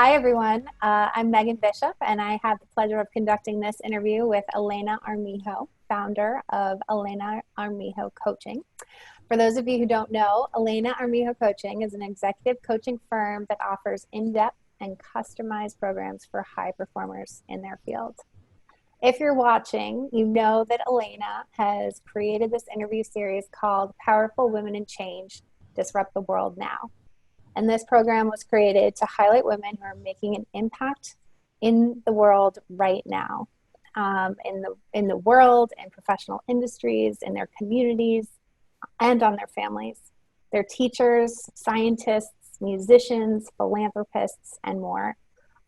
Hi, everyone. I'm Megan Bishop, and I have the pleasure of conducting this interview with Elena Armijo, founder of Elena Armijo Coaching. For those of you who don't know, Elena Armijo Coaching is an executive coaching firm that offers in-depth and customized programs for high performers in their field. If you're watching, you know that Elena has created this interview series called Powerful Women in Change, Disrupt the World Now. And this program was created to highlight women who are making an impact in the world right now, in the world, in professional industries, in their communities, and on their families. They're teachers, scientists, musicians, philanthropists, and more.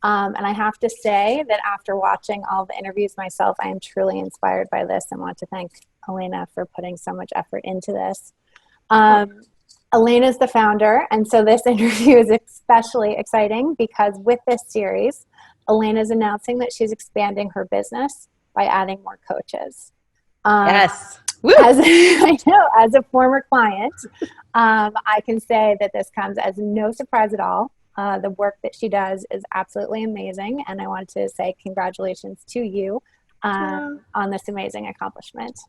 And I have to say that after watching all the interviews myself, I am truly inspired by this and want to thank Elena for putting so much effort into this. Elena is the founder, and so this interview is especially exciting because with this series, Elena is announcing that she's expanding her business by adding more coaches. Yes. Woo! As a former client, I can say that this comes as no surprise at all. The work that she does is absolutely amazing, and I want to say congratulations to you on this amazing accomplishment.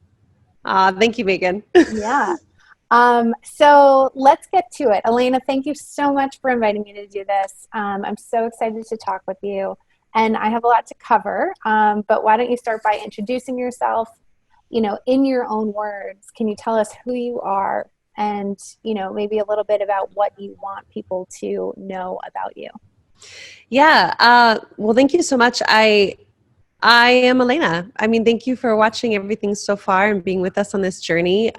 Thank you, Megan. Yeah. So let's get to it. Elena, thank you so much for inviting me to do this. I'm so excited to talk with you, and I have a lot to cover, but why don't you start by introducing yourself, in your own words. Can you tell us who you are and, maybe a little bit about what you want people to know about you? Yeah. Well, thank you so much. I am Elena. Thank you for watching everything so far and being with us on this journey.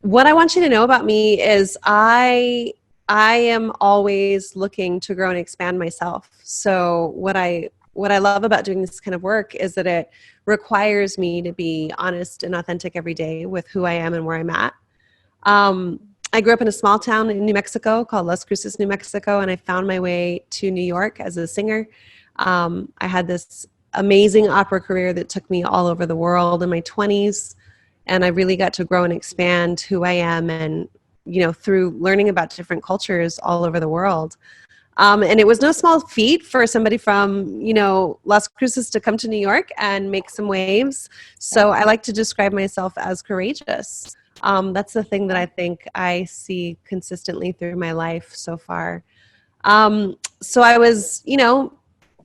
What I want you to know about me is I am always looking to grow and expand myself. So what I love about doing this kind of work is that it requires me to be honest and authentic every day with who I am and where I'm at. I grew up in a small town in New Mexico called Las Cruces, New Mexico, and I found my way to New York as a singer. I had this amazing opera career that took me all over the world in my 20s. And I really got to grow and expand who I am and, through learning about different cultures all over the world. And it was no small feat for somebody from, Las Cruces to come to New York and make some waves. So I like to describe myself as courageous. That's the thing that I think I see consistently through my life so far. So I was,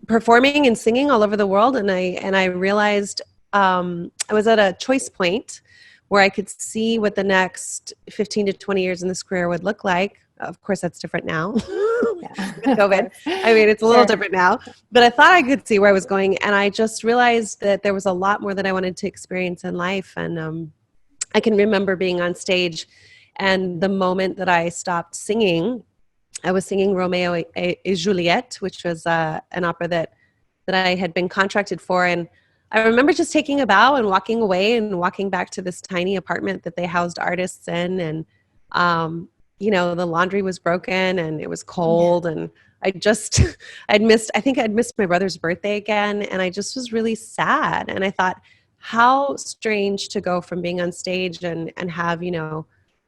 performing and singing all over the world. And I realized I was at a choice point where I could see what the next 15 to 20 years in this career would look like. Of course, that's different now with COVID. It's a little different now, but I thought I could see where I was going. And I just realized that there was a lot more that I wanted to experience in life. And I can remember being on stage, and the moment that I stopped singing, I was singing Romeo et Juliet, which was an opera that I had been contracted for. And I remember just taking a bow and walking away and walking back to this tiny apartment that they housed artists in. And, the laundry was broken and it was cold. And I think I'd missed my brother's birthday again. And I just was really sad. And I thought, how strange to go from being on stage and have,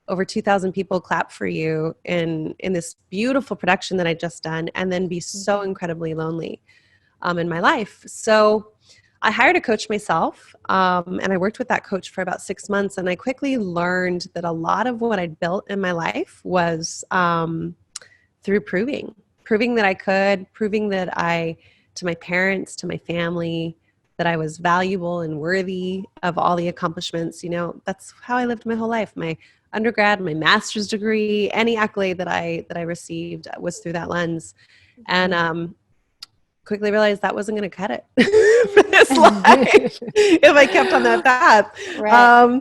over 2,000 people clap for you in this beautiful production that I just done, and then be so incredibly lonely in my life. So I hired a coach myself, and I worked with that coach for about 6 months, and I quickly learned that a lot of what I'd built in my life was through proving that I could, proving that to my parents, to my family, that I was valuable and worthy of all the accomplishments. That's how I lived my whole life. My undergrad, my master's degree, any accolade that I received was through that lens. And quickly realized that wasn't going to cut it for this life if I kept on that path. Right.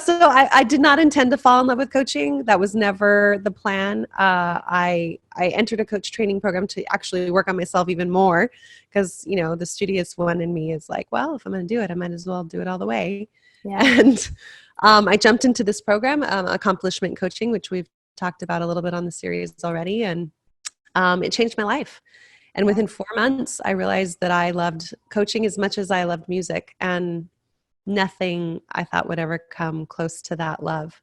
So I did not intend to fall in love with coaching. That was never the plan. I entered a coach training program to actually work on myself even more because, the studious one in me is like, well, if I'm going to do it, I might as well do it all the way. Yeah. And I jumped into this program, accomplishment coaching, which we've talked about a little bit on the series already. And it changed my life. And within 4 months, I realized that I loved coaching as much as I loved music. And nothing I thought would ever come close to that love.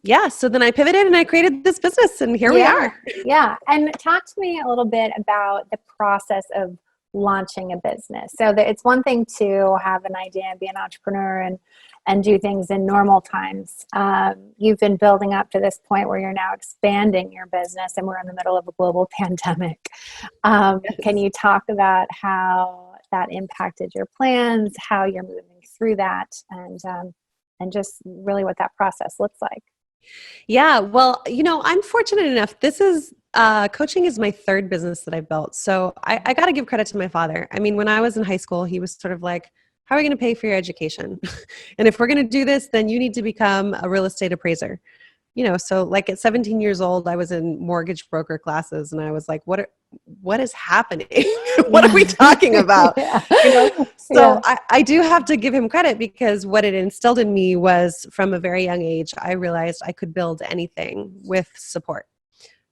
yeah, so then I pivoted and I created this business, and here we Yeah, are. yeah. And talk to me a little bit about the process of launching a business. So that it's one thing to have an idea and be an entrepreneur and do things in normal times. You've been building up to this point where you're now expanding your business, and we're in the middle of a global pandemic. Can Yes. you talk about how that impacted your plans, how you're moving through that, and just really what that process looks like? Yeah, well, I'm fortunate enough. This is coaching is my third business that I built. So I got to give credit to my father. I mean, when I was in high school, he was sort of like, "How are we going to pay for your education? And if we're going to do this, then you need to become a real estate appraiser." So like at 17 years old, I was in mortgage broker classes, and I was like, what is happening? What are we Yeah. talking about? Yeah. So Yeah. I do have to give him credit, because what it instilled in me was, from a very young age, I realized I could build anything with support,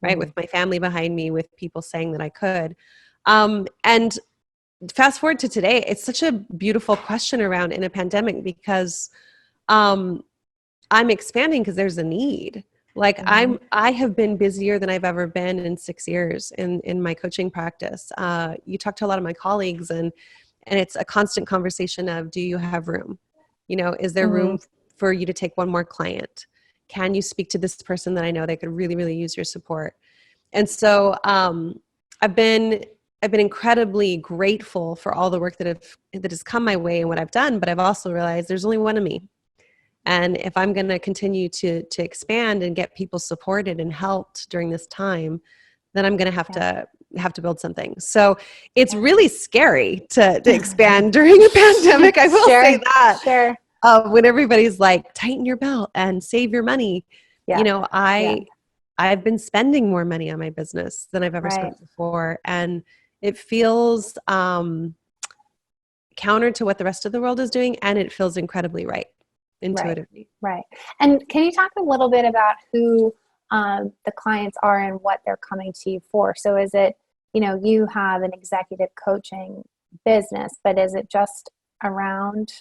right? With Mhm. my family behind me, with people saying that I could. And fast forward to today, it's such a beautiful question around in a pandemic, because um, I'm expanding because there's a need. Like Mhm. I have been busier than I've ever been in 6 years in my coaching practice. You talk to a lot of my colleagues, and it's a constant conversation of, do you have room? Is there room Mhm. for you to take one more client? Can you speak to this person that I know they could really, really use your support? And so I've been I've been incredibly grateful for all the work that has come my way and what I've done, but I've also realized there's only one of me. And if I'm going to continue to expand and get people supported and helped during this time, then I'm going to Yeah. have to build something. So it's Yeah. really scary to expand during a pandemic. I will say Sure. that. Sure. When everybody's like, tighten your belt and save your money, Yeah. Yeah. I've been spending more money on my business than I've ever Right. spent before, and it feels counter to what the rest of the world is doing, and it feels incredibly right Right. intuitively. Right. And can you talk a little bit about who the clients are and what they're coming to you for? So is it, you have an executive coaching business, but is it just around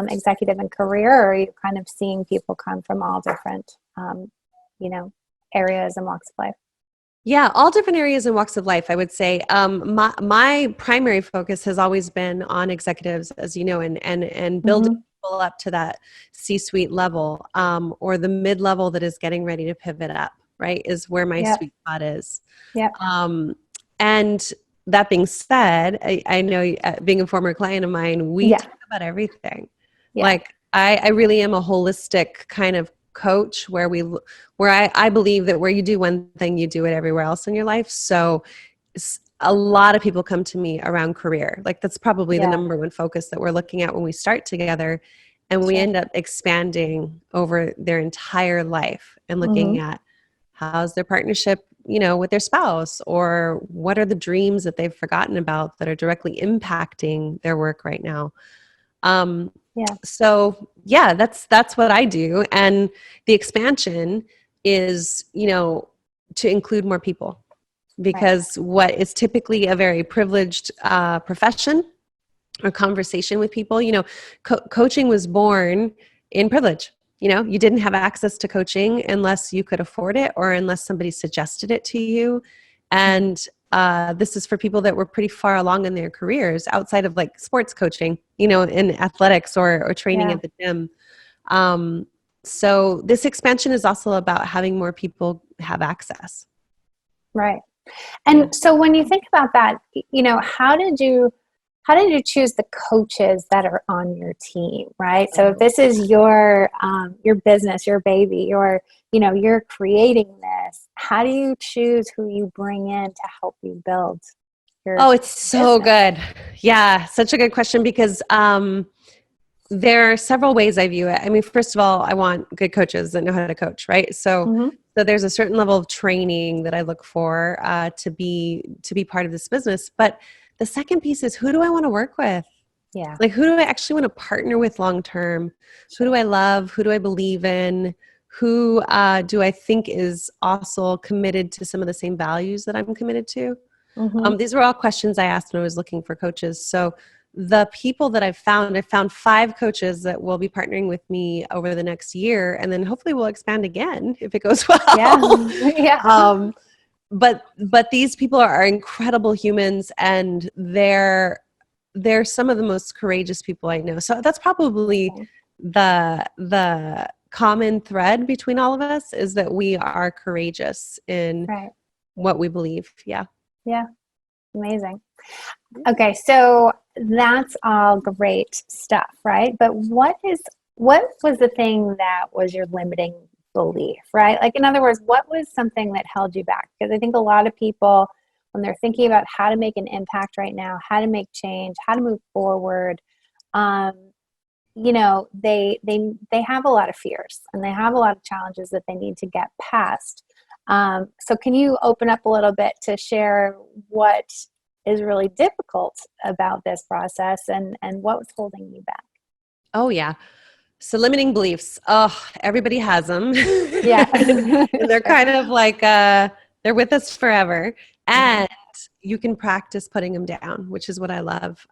executive and career, or are you kind of seeing people come from all different, you know, areas and walks of life? Yeah, all different areas and walks of life, I would say. My primary focus has always been on executives, as you know, and building Mm-hmm. people up to that C-suite level, or the mid-level that is getting ready to pivot up, right, is where my Yep. sweet spot is. Yep. Um, and that being said, I know, being a former client of mine, we Yeah. talk about everything. Yeah. Like I really am a holistic kind of coach, where I believe that where you do one thing, you do it everywhere else in your life. So a lot of people come to me around career. Like that's probably the Yeah. number one focus that we're looking at when we start together. And we Sure. end up expanding over their entire life and looking Mm-hmm. at how's their partnership, with their spouse, or what are the dreams that they've forgotten about that are directly impacting their work right now. Um, Yeah. so yeah, that's what I do. And the expansion is, to include more people, Right. because what is typically a very privileged profession or conversation with people, coaching was born in privilege. You didn't have access to coaching unless you could afford it, or unless somebody suggested it to you. Mm-hmm. And this is for people that were pretty far along in their careers outside of like sports coaching, in athletics, or training Yeah. at the gym. Um, so this expansion is also about having more people have access. Right. Yeah. And so when you think about that, how did you choose the coaches that are on your team, right? So if this is your business, your baby, you're creating this, how do you choose who you bring in to help you build your Oh, it's so business? good. Yeah, such a good question, because there are several ways I view it. I mean, first of all, I want good coaches that know how to coach, right? Mm-hmm. So there's a certain level of training that I look for to be part of this business. But the second piece is, who do I want to work with? Yeah. Like, who do I actually want to partner with long term? Who do Sure. I love? Who do I believe in? Who do I think is also committed to some of the same values that I'm committed to? Mm-hmm. These were all questions I asked when I was looking for coaches. So the people that I've found 5 coaches that will be partnering with me over the next year, and then hopefully we'll expand again if it goes Yeah. well. Yeah. But these people are incredible humans, and they're some of the most courageous people I know. So that's probably Amazing. the common thread between all of us, is that we are courageous in Right. what we believe. Yeah. Yeah. Amazing. Okay, so that's all great stuff, right? But what was the thing that was your limiting belief, right? Like, in other words, what was something that held you back? Because I think a lot of people, when they're thinking about how to make an impact right now, how to make change, how to move forward, um, they have a lot of fears and they have a lot of challenges that they need to get past. So can you open up a little bit to share what is really difficult about this process, and what was holding you back? Oh yeah. So limiting beliefs. Oh, everybody has them. Yeah. And they're Sure. kind of like they're with us forever. Mhm. And you can practice putting them down, which is what I love.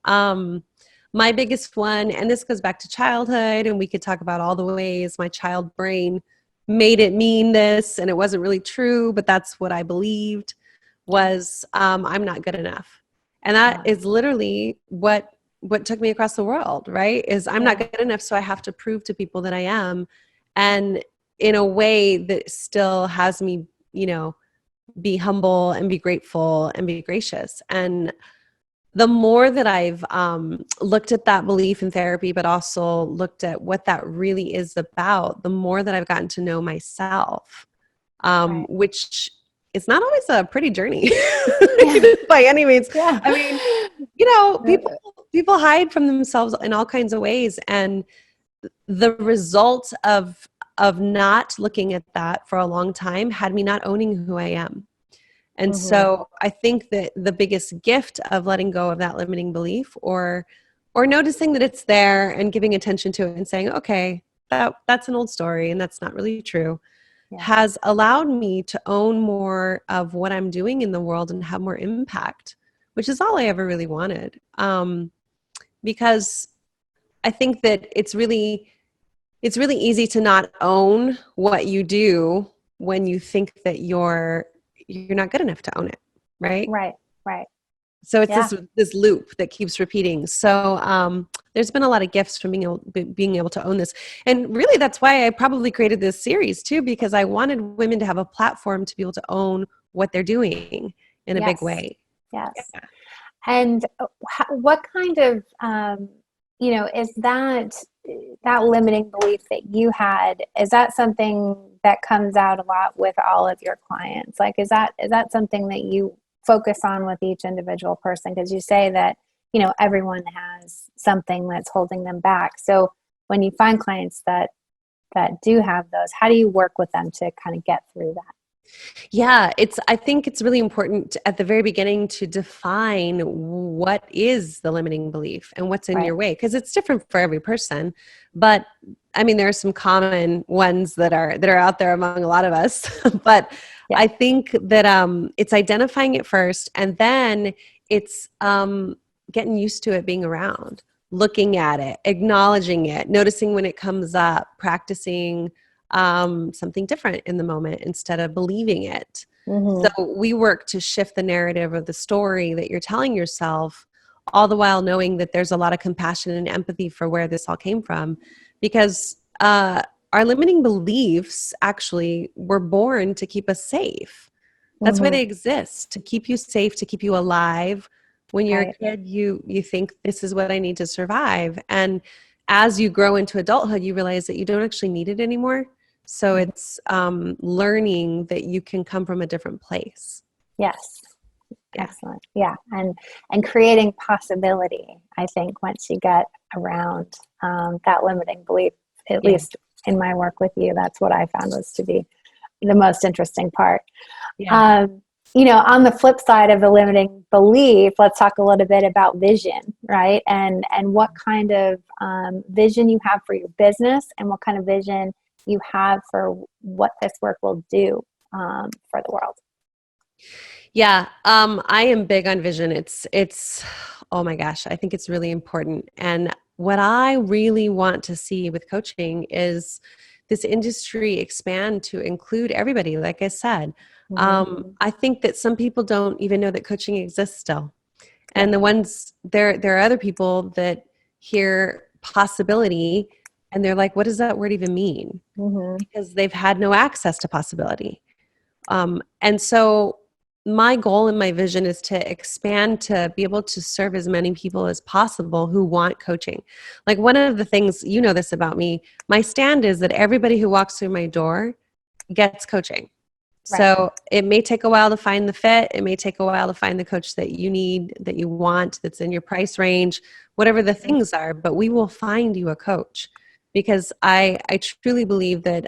My biggest one, and this goes back to childhood, and we could talk about all the ways my child brain made it mean this, and it wasn't really true, but that's what I believed, was I'm not good enough. And that Uh, is literally what took me across the world, right? Is I'm not yeah. good enough, so I have to prove to people that I am. And in a way that still has me, be humble and be grateful and be gracious. And the more that I've looked at that belief in therapy, but also looked at what that really is about, the more that I've gotten to know myself, Right. which is not always a pretty journey Yeah. by any means. Yeah. I mean, Uh, people hide from themselves in all kinds of ways, and the result of not looking at that for a long time had me not owning who I am. And mhm. so I think that the biggest gift of letting go of that limiting belief, or noticing that it's there and giving attention to it and saying, okay, that's an old story and that's not really true, Yeah. has allowed me to own more of what I'm doing in the world and have more impact, which is all I ever really wanted. Because I think that it's really easy to not own what you do when you think that you're not good enough to own it, right? Right. Right. So it's Yeah. this loop that keeps repeating. So there's been a lot of gifts from being able to own this, and really that's why I probably created this series too, because I wanted women to have a platform to be able to own what they're doing in a big Yes. way. Yes. And what kind of, is that limiting belief that you had, is that something that comes out a lot with all of your clients? Like, is that something that you focus on with each individual person? Because you say that, everyone has something that's holding them back. So when you find clients that do have those, how do you work with them to kind of get through that? Yeah, I think it's really important at the very beginning to define what is the limiting belief and what's in Right. your way, because it's different for every person. But I mean, there are some common ones that are out there among a lot of us. But Yeah. I think that it's identifying it first, and then it's getting used to it being around, looking at it, acknowledging it, noticing when it comes up, practicing something different in the moment instead of believing it. So Hmm. we work to shift the narrative of the story that you're telling yourself, all the while knowing that there's a lot of compassion and empathy for where this all came from. Because our limiting beliefs actually were born to keep us safe. That's why Hmm. they exist, to keep you safe, to keep you alive. When you're a Right. kid, you think this is what I need to survive. And as you grow into adulthood, you realize that you don't actually need it anymore. So Mhm. it's learning that you can come from a different place. Yes. Yeah. Excellent. Yeah. And creating possibility, I think, once you get around that limiting belief, at Yeah. least in my work with you, that's what I found was to be the most interesting part. Yeah. Um, on the flip side of the limiting belief, let's talk a little bit about vision, right? And what kind of vision you have for your business, and what kind of vision you have for what this work will do for the world. Yeah, I am big on vision. Oh my gosh, I think it's really important. And what I really want to see with coaching is this industry expand to include everybody. Like I said, Hmm. I think that some people don't even know that coaching exists still. Yep. And there are other people that hear possibility and they're like, what does that word even mean? Hmm. Because they've had no access to possibility. And so my goal and my vision is to expand to be able to serve as many people as possible who want coaching. Like one of the things, you know this about me, my stand is that everybody who walks through my door gets coaching. Right. So it may take a while to find the fit. It may take a while to find the coach that you need, that you want, that's in your price range, whatever the Mhm. things are, but we will find you a coach because I truly believe that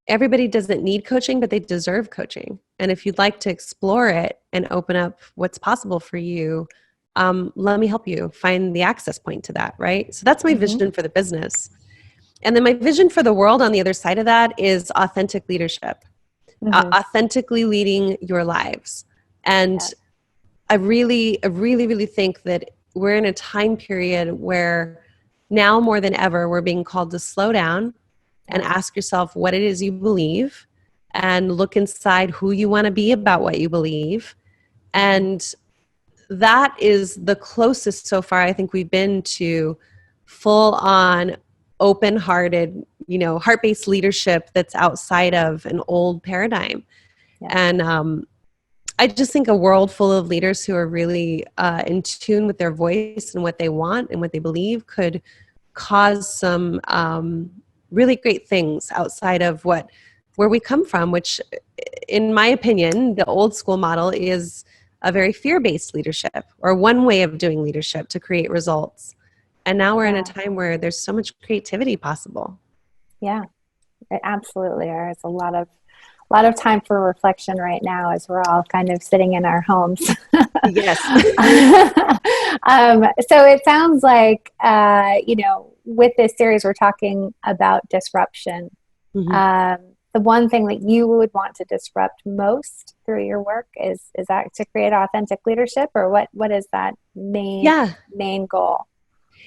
everybody doesn't need coaching, but they deserve coaching. And if you'd like to explore it and open up what's possible for you, let me help you find the access point to that, right? So that's my Mhm. vision for the business. And then my vision for the world on the other side of that is authentic leadership, Mhm. authentically leading your lives. And Yeah. I really think that we're in a time period where now more than ever, we're being called to slow down and Yeah. ask yourself what it is you believe and look inside who you want to be about what you believe. Mhm. And that is the closest so far I think we've been to full on open hearted, heart based leadership that's outside of an old paradigm. Yeah. And I just think a world full of leaders who are really in tune with their voice and what they want and what they believe could cause some really great things outside of where we come from, which in my opinion, the old school model is a very fear-based leadership or one way of doing leadership to create results. And now we're in a Yeah. time where there's so much creativity possible. Yeah. It absolutely are. It's a lot of time for reflection right now as we're all kind of sitting in our homes. Yes. So it sounds like with this series we're talking about disruption. Mhm. Um, the one thing that you would want to disrupt most through your work is that to create authentic leadership, or what is that Yeah. main goal?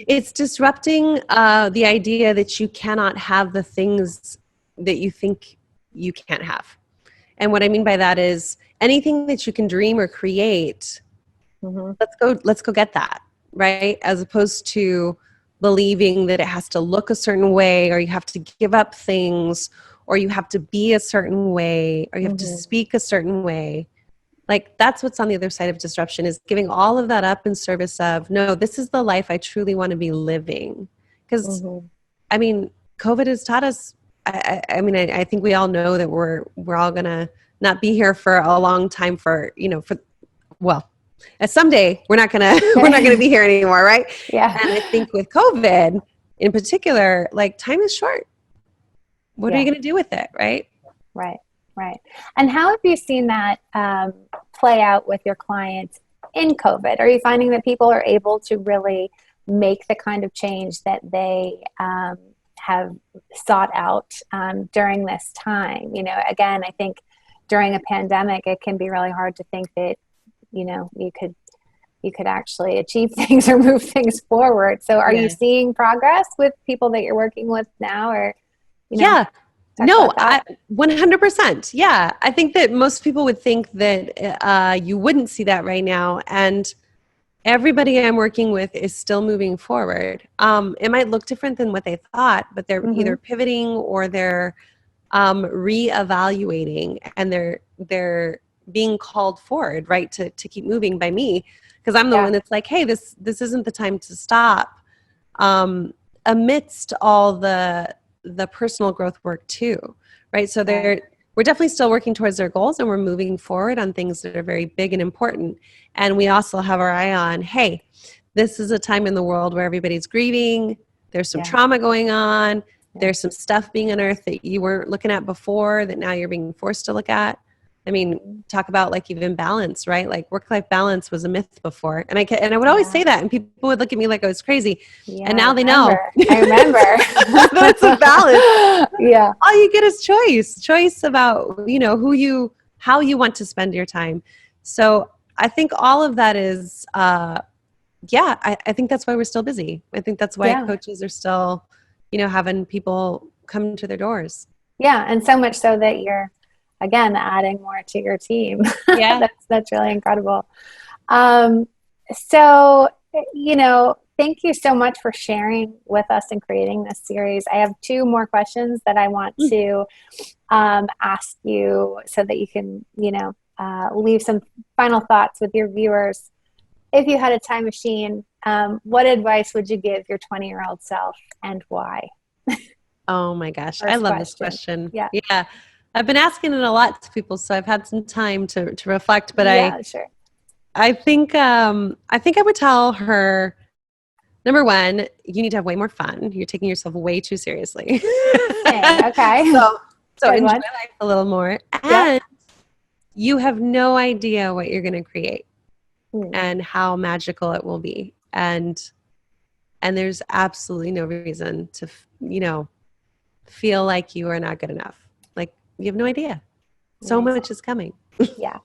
It's disrupting the idea that you cannot have the things that you think you can't have. And what I mean by that is anything that you can dream or create, Hmm. let's go get that, right? As opposed to believing that it has to look a certain way or you have to give up things or you have to be a certain way or you have to Hmm. speak a certain way. Like that's what's on the other side of disruption is giving all of that up in service of no, this is the life I truly want to be living. Because Hmm. I mean, COVID has taught us. I think we all know that we're all gonna not be here for a long time. Well, someday we're not gonna we're not gonna be here anymore, right? Yeah. And I think with COVID in particular, like time is short. What are you Yeah. gonna do with it, right? Right. Right. And how have you seen that play out with your clients in COVID? Are you finding that people are able to really make the kind of change that they have sought out during this time? Again, I think during a pandemic, it can be really hard to think that you could actually achieve things or move things forward. So, are you Yeah. seeing progress with people that you're working with now, or you know, Yeah. talk No, about that? 100%. Yeah. I think that most people would think that you wouldn't see that right now. And everybody I'm working with is still moving forward. It might look different than what they thought, but they're Mm-hmm. either pivoting or they're reevaluating and they're being called forward, right, to keep moving by me because I'm the Yeah. one that's like, hey, this isn't the time to stop. Um, Amidst all the personal growth work too, right? So Right. we're definitely still working towards their goals and we're moving forward on things that are very big and important. And we also have our eye on, hey, this is a time in the world where everybody's grieving. There's some Yeah. trauma going on. Yeah. There's some stuff being unearthed that you weren't looking at before that now you're being forced to look at. I mean, Mhm. talk about like even balance, right? Like work-life balance was a myth before. And I would always Yeah. say that and people would look at me like I was crazy. Yeah. And I now they know remember. I that it's a balance. remember. Yeah. All you get is choice about, how you want to spend your time. So I think all of that is, I think that's why we're still busy. I think that's why Yeah. coaches are still, having people come to their doors. Yeah. And so much so that you're, again, adding more to your team. Yeah. That's really incredible. Um, so, thank you so much for sharing with us and creating this series. I have two more questions that I want to ask you so that you can, leave some final thoughts with your viewers. If you had a time machine, what advice would you give your 20-year-old self and why? Oh my gosh. I First love this question. question. Yeah. Yeah. I've been asking it a lot to people, so I've had some time to reflect, but Yeah, sure. I think I would tell her, number one, you need to have way more fun. You're taking yourself way too seriously. Interesting. Okay. So Good enjoy one. life a little more. Yep. And you have no idea what you're going to create Hmm. and how magical it will be. And there's absolutely no reason to, feel like you are not good enough. Like you have no idea. So Amazing. much is coming. Yeah.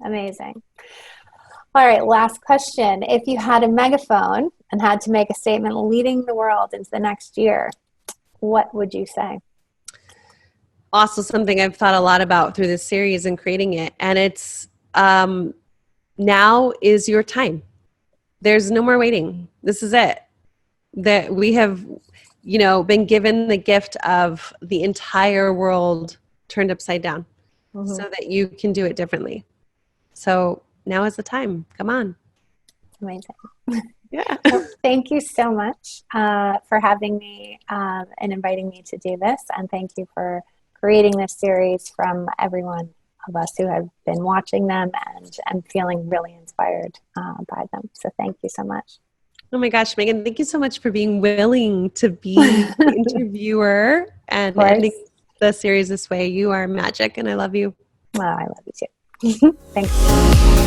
Amazing. All right, last question. If you had a megaphone and had to make a statement leading the world into the next year, what would you say? Also something I've thought a lot about through this series and creating it. And it's now is your time. There's no more waiting. This is it. That we have, been given the gift of the entire world turned upside down Mm-hmm. so that you can do it differently. So now is the time. Come on. Amazing. Yeah. Well, thank you so much for having me and inviting me to do this. And thank you for creating this series from everyone of us who have been watching them and feeling really inspired by them. So thank you so much. Oh my gosh, Megan, thank you so much for being willing to be the interviewer Of and course. ending the series this way. You are magic and I love you. Well, I love you too. Thanks.